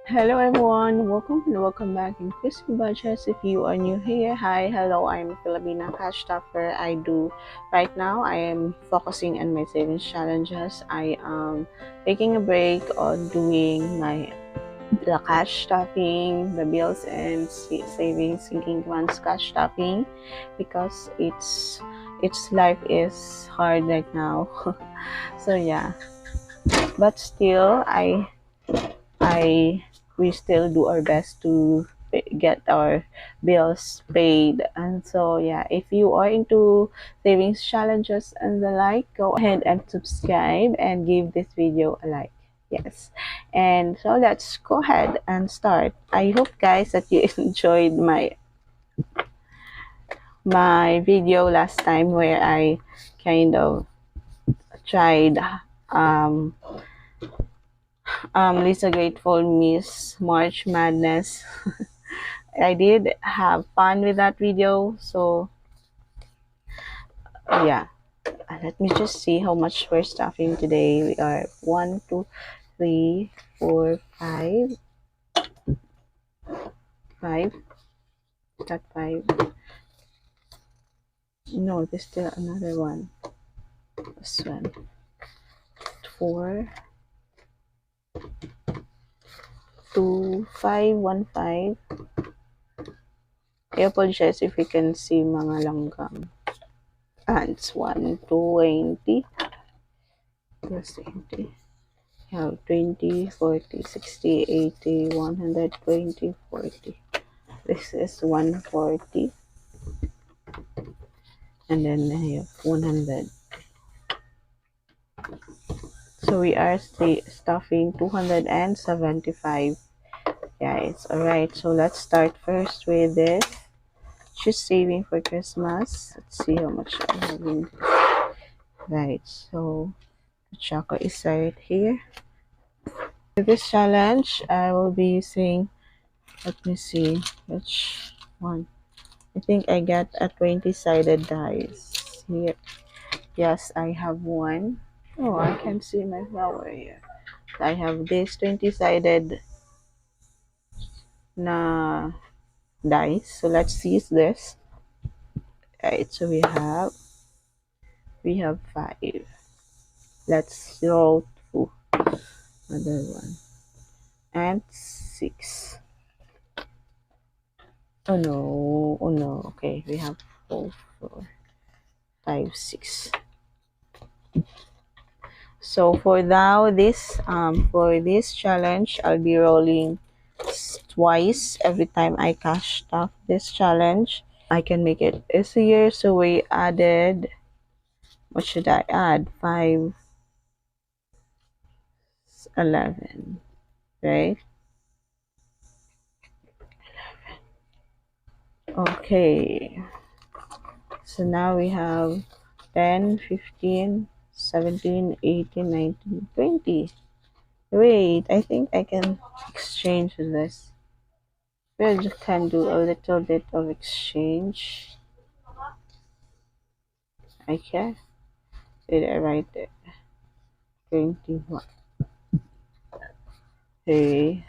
Hello everyone, welcome and welcome back in Crispy Budgets. If you are new here, hi, hello, I'm Filipina Cash Stopper. Right now, I am focusing on my savings challenges. I am taking a break on doing the cash stuffing, the bills and savings, sinking funds cash stuffing because its life is hard right now. So yeah, but still, I we still do our best to get our bills paid. And so yeah, if you are into savings challenges and the like, go ahead and subscribe and give this video a like. Yes, and so let's go ahead and start. I hope guys that you enjoyed my video last time where I kind of tried um Lisa Grateful Miss March Madness. I did have fun with that video. So yeah, let me just see how much we're stuffing today. We are 1, 2, 3, 4, 5, 5. Got 5. No, there's still another one. This one. 4, 2, 5, 1, 5. I apologize if you can see mga langgam. It's 120 plus 20. You have 20, 40, 60, 80, 120, 40. This is 140. And then I have 100. So we are stuffing 275. Guys, alright. So let's start first with this. Just saving for Christmas. Let's see how much I'm having. Right. So the chocolate is right here. For this challenge, I will be using, let me see, which one. I think I got a 20-sided dice here. Yes, I have one. Oh, I can see my flower here. I have this 20-sided na dice. So let's use this. Right, so we have 5. Let's roll 2. Another one. And 6. Oh no, oh no. Okay, we have 4, 4, 5, 6. So for this challenge, I'll be rolling twice every time I cash stuff this challenge. I can make it easier, so we added, what should I add? 5, 11, right? Okay, so now we have 10, 15, 17, 18, 19, 20. Wait, I think I can exchange this. We just can do a little bit of exchange. Okay, did I write it? 21. Okay.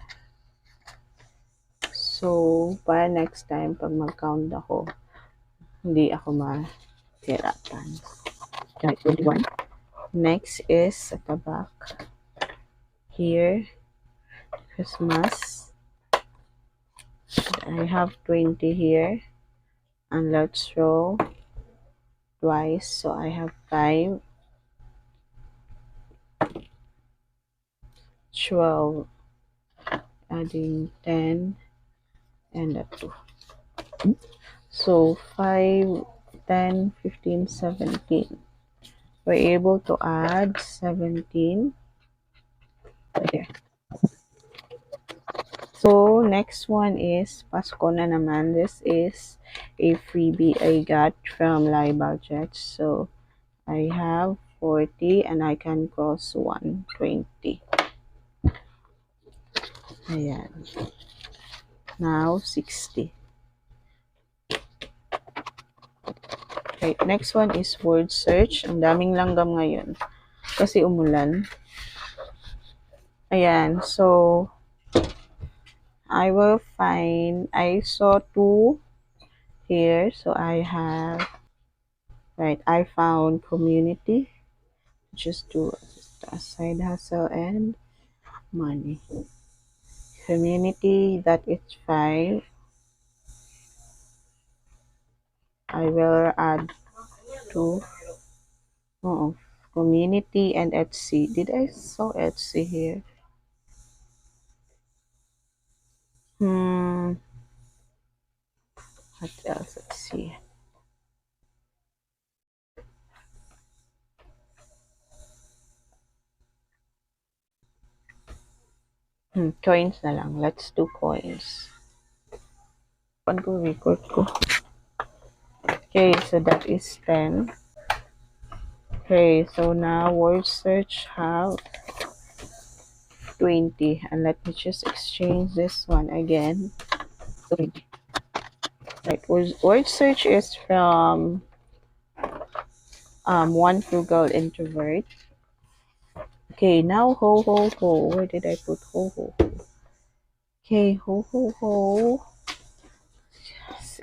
So, para next time, pag mag-count ako, hindi ako mahirapan. Okay, 21. Next is at the back. Here, Christmas. I have 20 here. And let's roll twice. So, I have 5. 12. Adding 10. And a 2. So 5, 10, 15, 17. We're able to add 17 there. So next one is Pasko na naman. This is a freebie I got from Live Budget. So I have 40 and I can cross 120. Ayan. Now 60. Okay, next one is word search. Ang daming langgam ngayon kasi umulan. Ayan, so I will find, I saw two here, so I have, right, I found community, just do a side hustle and money. Community, that is 5. I will add 2. Oh, community and Etsy. Did I saw Etsy here? Hmm, what else? Let's see. Coins na lang. Let's do coins. Paano ko record ko? Okay, so that is 10. Okay, so now word search have 20. And let me just exchange this one again. 20. Right, word search is from one frugal introvert. Okay, now ho ho ho. Where did I put ho ho ho? Okay, ho ho ho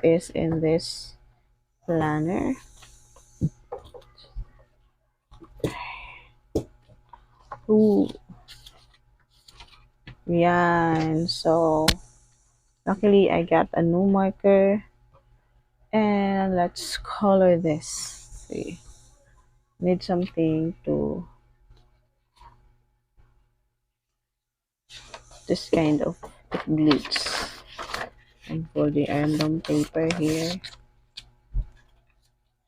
is in this planner. Ooh. Yan. So, luckily I got a new marker. And let's color this. See. Need something to this kind of glitch. And for the random paper here.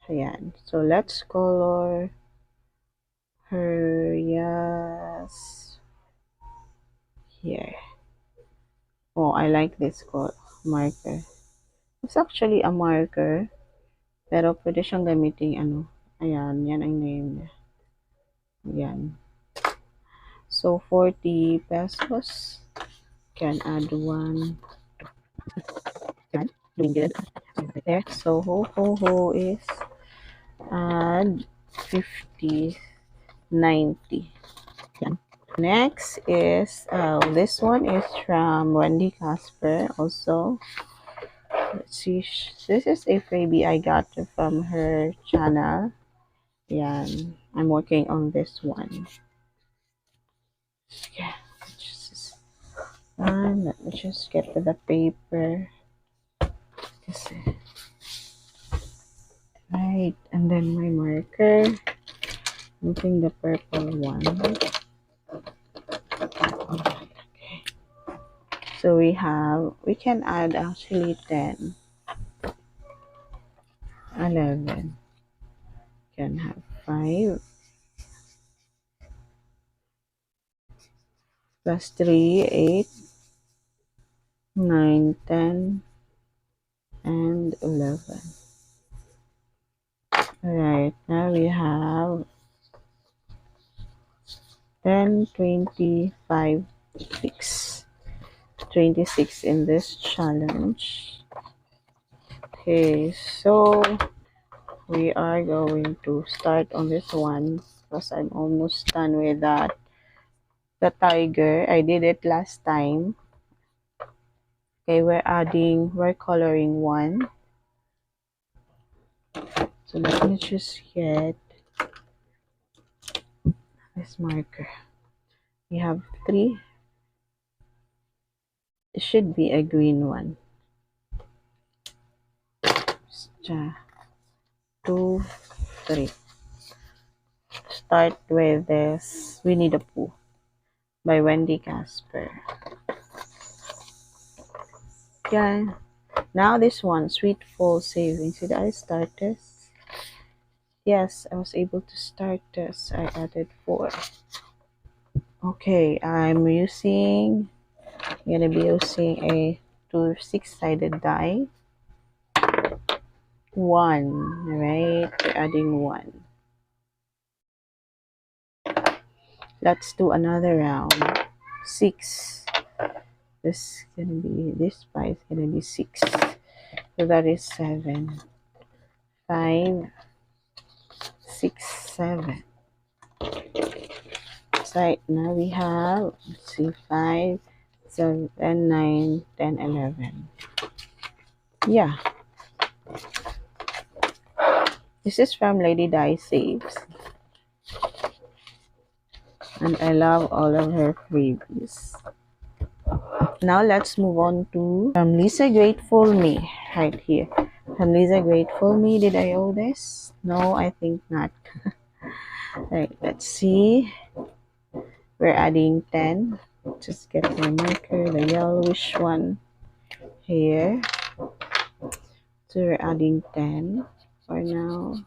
Ayan. So, let's color her, yes, here. Oh, I like this marker. It's actually a marker, pero pwede siyang gamitin ano. Ayan, yan ang name niya. Ayan. So, 40 pesos. Can add 1. Yan, doing good. There. So, ho is add 50, 90. Yan. Next is, this one is from Wendy Casper also. Let's see, this is a freebie I got from her channel. Yan, I'm working on this one. Yeah, let me just get to the paper. Right, and then my marker. Using the purple one. Okay. So we can add actually 10, 11. Can have 5 plus 3, 8, 9, 10, and 11. Alright, now we have 10, 25, 6. 26 in this challenge. Okay, so we are going to start on this one because I'm almost done with that. The tiger, I did it last time. Okay, we're coloring 1. So let me just get this marker. We have 3. It should be a green one. 2, 3. Start with this Winnie the Pooh by Wendy Casper. Yeah. Now this one, Sweet Fall Savings. Did I start this? Yes, I was able to start this. I added 4. Okay, I'm gonna be using a 6-sided die. 1, right? We're adding 1. Let's do another round. 6. This pie is gonna be 6. So that is 7. 5, 6, 7. Right now we have, let's see, 5, 7, 9, 10, 11. Yeah, this is from Lady Di Saves, and I love all of her freebies. Now let's move on to from Lisa Grateful Me, right here. From Lisa Grateful Me, did I owe this? No, I think not. Right, let's see. We're adding 10. Just get my marker, the yellowish one here. So we're adding 10 for now.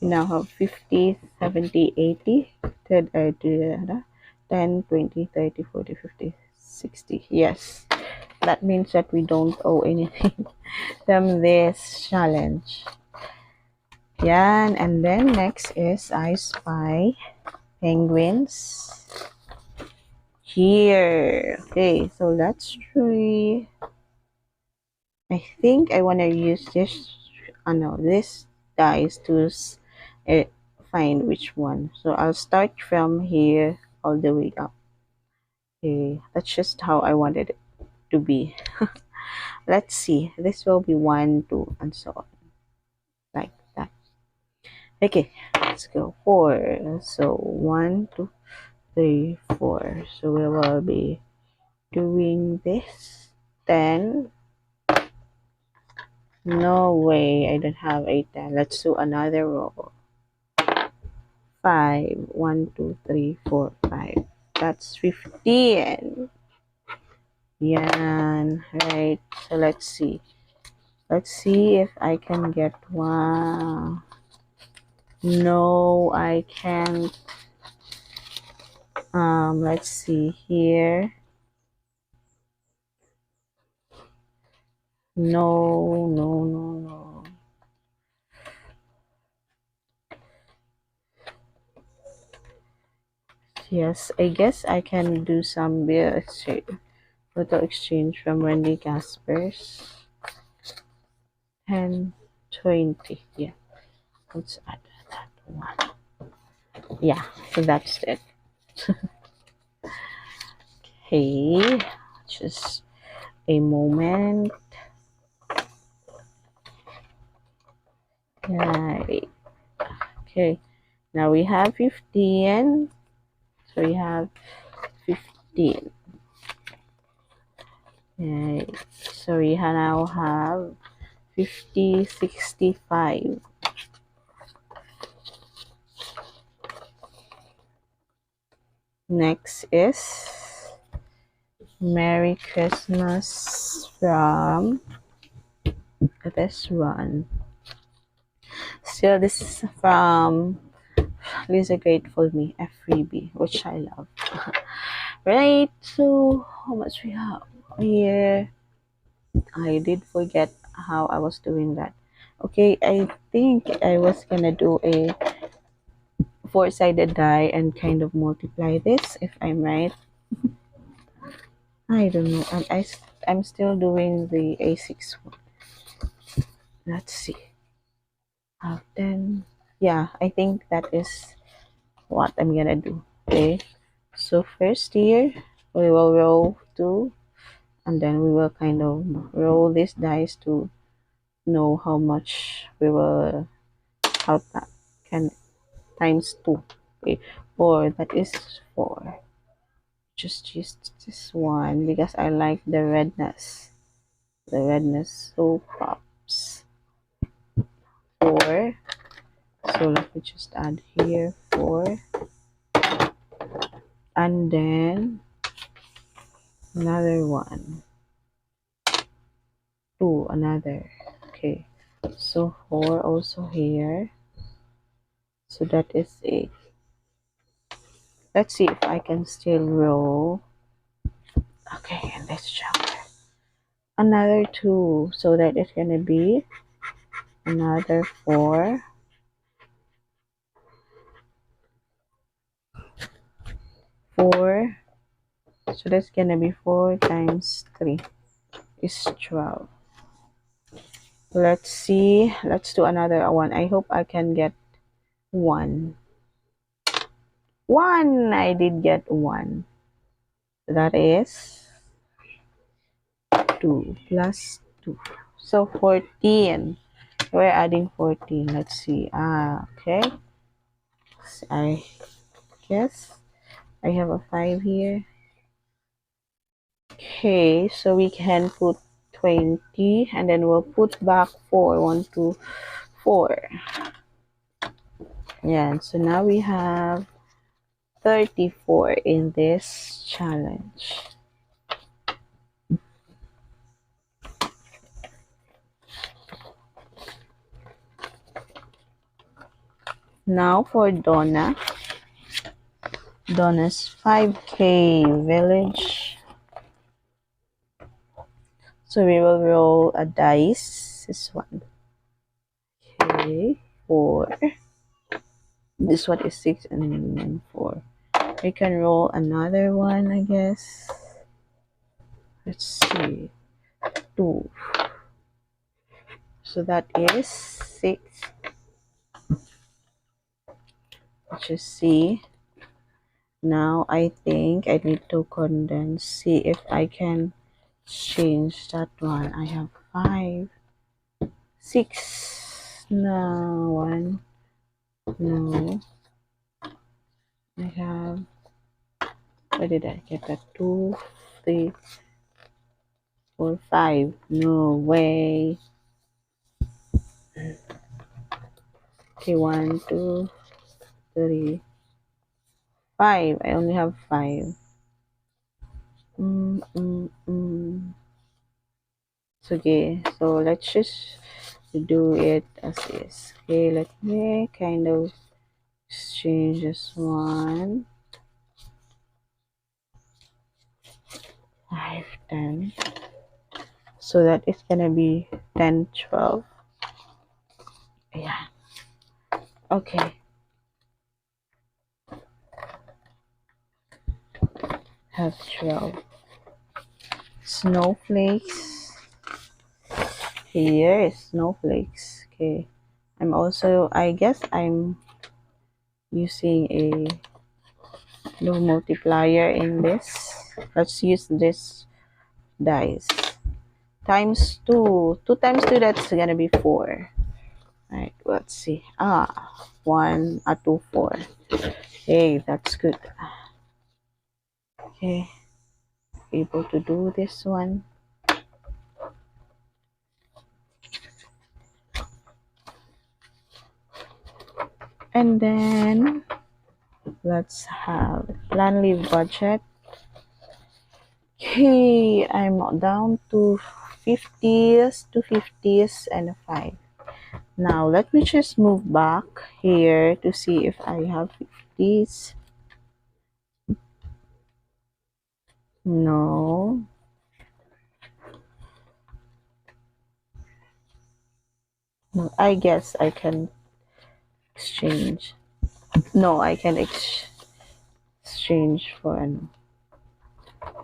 We now have 50, 70, 80, 10, 20, 30, 40, 50, 60. Yes, that means that we don't owe anything from this challenge. Yan, and then next is I Spy Penguins. Here. Okay, so let's try. I think I want to use this, no, this dice to uh, find which one. So I'll start from here all the way up. Okay, that's just how I wanted it to be. Let's see. This will be 1, 2, and so on. Like that. Okay, let's go. 4. So 1, 2, 3, 4. So we will be doing this. 10. No way, I don't have a 10. Let's do another roll. 5. 1, 2, 3, 4, 5. That's 15. Yan. Right. So let's see. Let's see if I can get one. No, I can't. Let's see here. No, no, no, no. Yes, I guess I can do some bill exchange, photo exchange from Wendy Caspers. 10, 20. Yeah, let's add that one. Yeah, so that's it. Okay, just a moment. Right. Okay, now we have 15. So we have 15. Right. So we now have 50, 65. Next is Merry Christmas from this one. Still, this is from Lisa Grateful Me, a freebie, which I love. Right, so how much we have here? I did forget how I was doing that. Okay, I think I was gonna do a four-sided die and kind of multiply this, if I'm right. I don't know. I'm still doing the A6 one. Let's see. 10. Yeah, I think that is what I'm gonna do. Okay. So first here, we will roll 2, and then we will kind of roll these dice to know how much we will, how that can times 2. Okay. 4, that is 4. Just use this one because I like the redness. The redness so pops. 4. So let me just add here 4. And then another one. 2, another. Okay. So 4 also here. So that is 8. Let's see if I can still roll. Okay, and let's jump. Another 2. So that it's gonna be another 4. 4. So that's gonna be 4 times 3 is 12. Let's see. Let's do another one. I hope I can get 1. 1! I did get 1. That is 2 plus 2. So 14. We're adding 14. Let's see. Okay. I guess I have a 5 here. Okay, so we can put 20 and then we'll put back 4. 1, 2, 4. Yeah, so now we have 34 in this challenge. Now for Donna's 5K village. So we will roll a dice. This one. Okay, 4. This one is 6 and then 4. We can roll another one, I guess. Let's see. 2. So that is 6. Let's just see. Now I think I need to condense. See if I can change that one. I have 5. 6. No, 1. No. I have. Where did I get that? 2, 3, 4, 5. No way. Okay, 1, 2, 3, 5. I only have 5. Okay, so let's just do it as is. Okay, let me kind of change this one. 5, 10. So that is gonna be 10, 12. Yeah. Okay. Have 12. Snowflakes. Here is snowflakes. Okay. I guess I'm using a low multiplier in this. Let's use this dice. Times 2. 2 times 2, that's gonna be 4. Alright, let's see. 1, 2, 4. Hey, that's good. Okay. Able to do this one. And then let's have plan leave budget. Okay, I'm down to 50s, 250s, and a 5. Now let me just move back here to see if I have 50s. No. No, I guess I can exchange. No, I can exchange for an.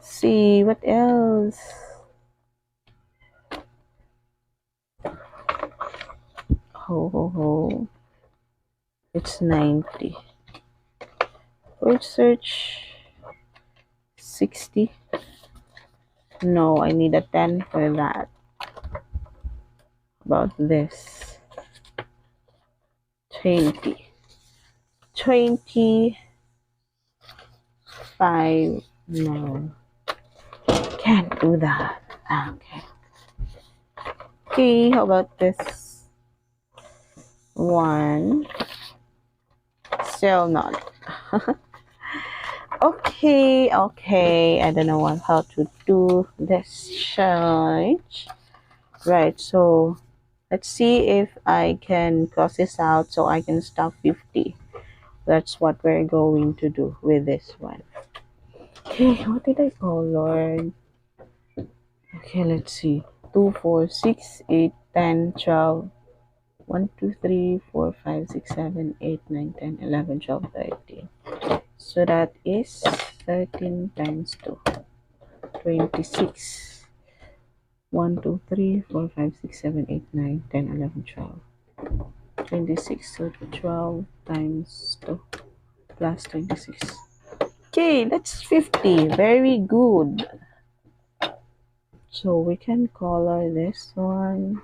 See what else. Ho ho ho. It's 90. Word search 60. No, I need a 10 for that. About this. 20. 25. No. Can't do that. Okay. Okay, how about this? 1. Still not. Okay. I don't know how to do this challenge. Right, so let's see if I can cross this out so I can stop 50. That's what we're going to do with this one. Okay, what did I call, Lord? Okay, let's see. 2, 4, 6, 8, 10, 12. 1, 2, 3, 4, 5, 6, 7, 8, 9, 10, 11, 12, 13. So that is 13 times 2. 26. 1, 2, 3, 4, 5, 6, 7, 8, 9, 10, 11, 12. 26, so 12 times 2 plus 26. Okay, that's 50. Very good. So we can color this one.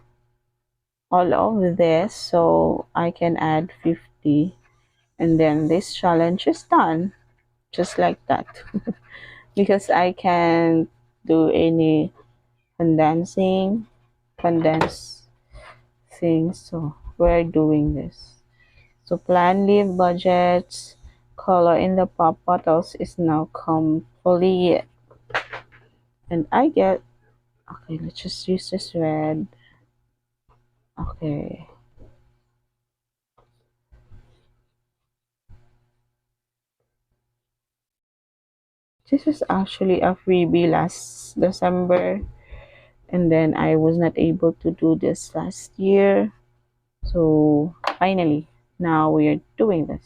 All of this, so I can add 50. And then this challenge is done. Just like that. Because I can't do any condensing, condense things. So we're doing this. So plan, leave, budgets, color in the pop bottles is now complete. And I get, okay, let's just use this red. Okay. This is actually a freebie last December. And then I was not able to do this last year. So finally, now we are doing this.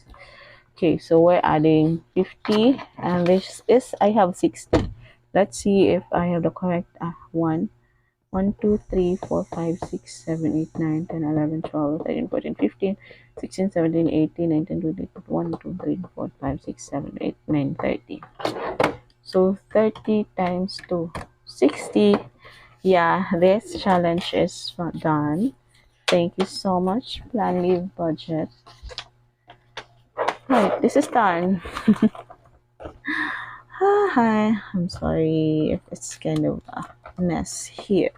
Okay, so we're adding 50 and this is, I have 60. Let's see if I have the correct one. 1, 2, 3, 4, 5, 6, 7, 8, 9, 10, 11, 12, 13, 14, 15, 16, 17, 18, 19, 20, 1, 2, 3, 4, 5, 6, 7, 8, 9, 30. So 30 times 2, 60. Yeah, this challenge is done. Thank you so much, Plan, Leave, Budget. Right, this is done. Hi, I'm sorry if it's kind of a mess here.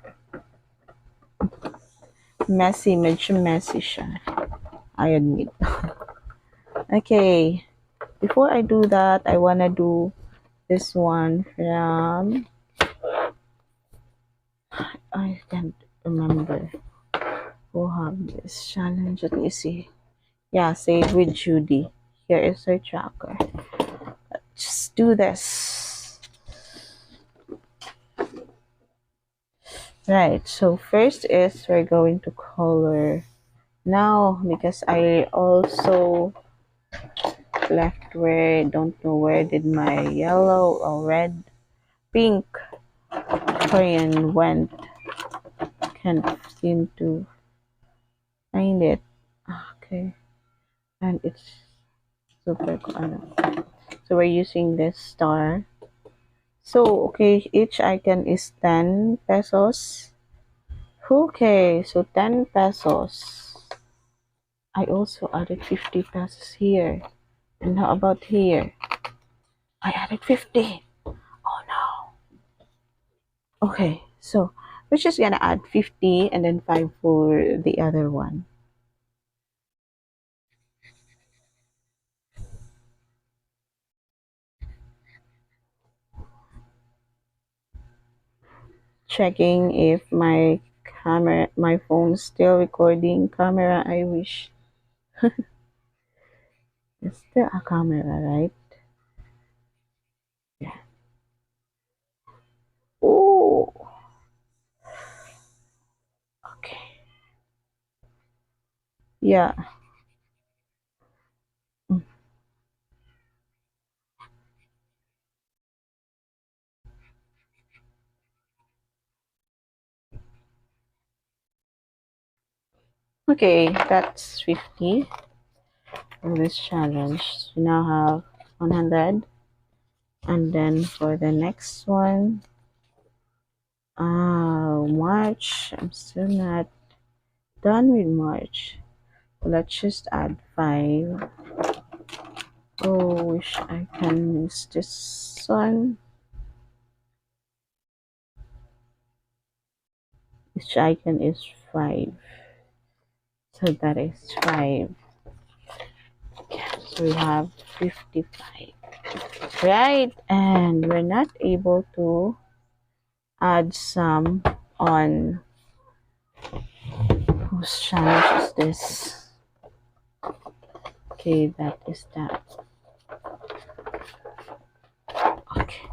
Medyo messy siya. I admit. Okay, before I do that, I wanna do this one from, I can't remember who have this challenge. Let me see. Yeah, Save with Judy. Here is her tracker. Just do this. Right, so first is we're going to color now because I also left where, don't know where did my yellow or red, pink crayon went. Can't seem to find it. Okay, and it's super cool. So we're using this star. So okay, each icon is 10 pesos. Okay, so 10 pesos. I also added 50 pesos here. And how about here? I added 50. Oh no. Okay, so we're just gonna add 50 and then 5 for the other one. Checking if my camera, my phone's still recording. Camera, I wish. It's still a camera, right? Yeah. Oh, okay. Yeah. Mm. Okay, that's 50 for this challenge. We now have 100. And then for the next one, March. I'm still not done with March. Let's just add 5. Oh, wish I can use this one. Which icon is 5. So that is 5. Yeah, so we have 55. Right, and we're not able to add some on, whose challenge is this? Okay, that is that. Okay,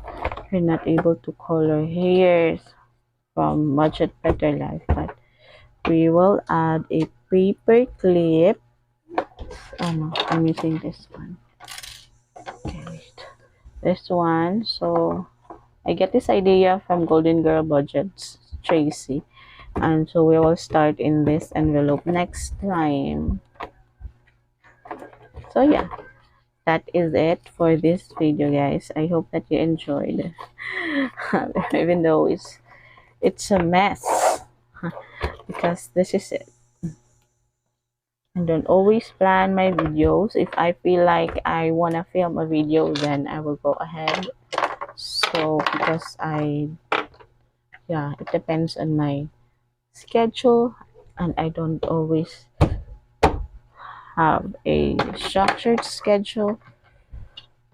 we're not able to color hairs from Budget Better Life, but we will add a paper clip. Oh no, I'm using this one. Okay, wait. This one, so I get this idea from Golden Girl Budgets, Tracy. And so we will start in this envelope next time. So yeah, that is it for this video, guys. I hope that you enjoyed. Even though it's a mess, because this is it. I don't always plan my videos. If I feel like I wanna film a video, then I will go ahead. So because yeah, it depends on my schedule, and I don't always have a structured schedule.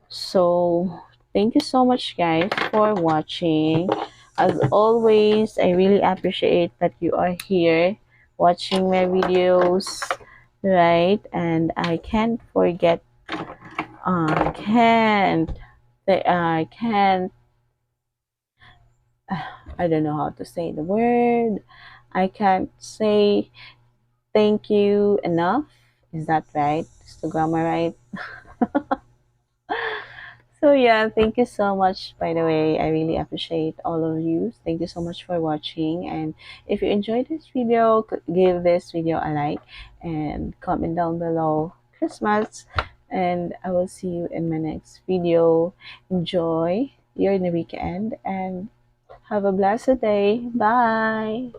So thank you so much, guys, for watching. As always, I really appreciate that you are here watching my videos, right? And I can't forget, I can't, I don't know how to say the word. I can't say thank you enough. Is that right? Is the grammar right? So yeah, thank you so much. By the way, I really appreciate all of you. Thank you so much for watching. And if you enjoyed this video, give this video a like and comment down below Christmas. And I will see you in my next video. Enjoy your weekend and have a blessed day. Bye.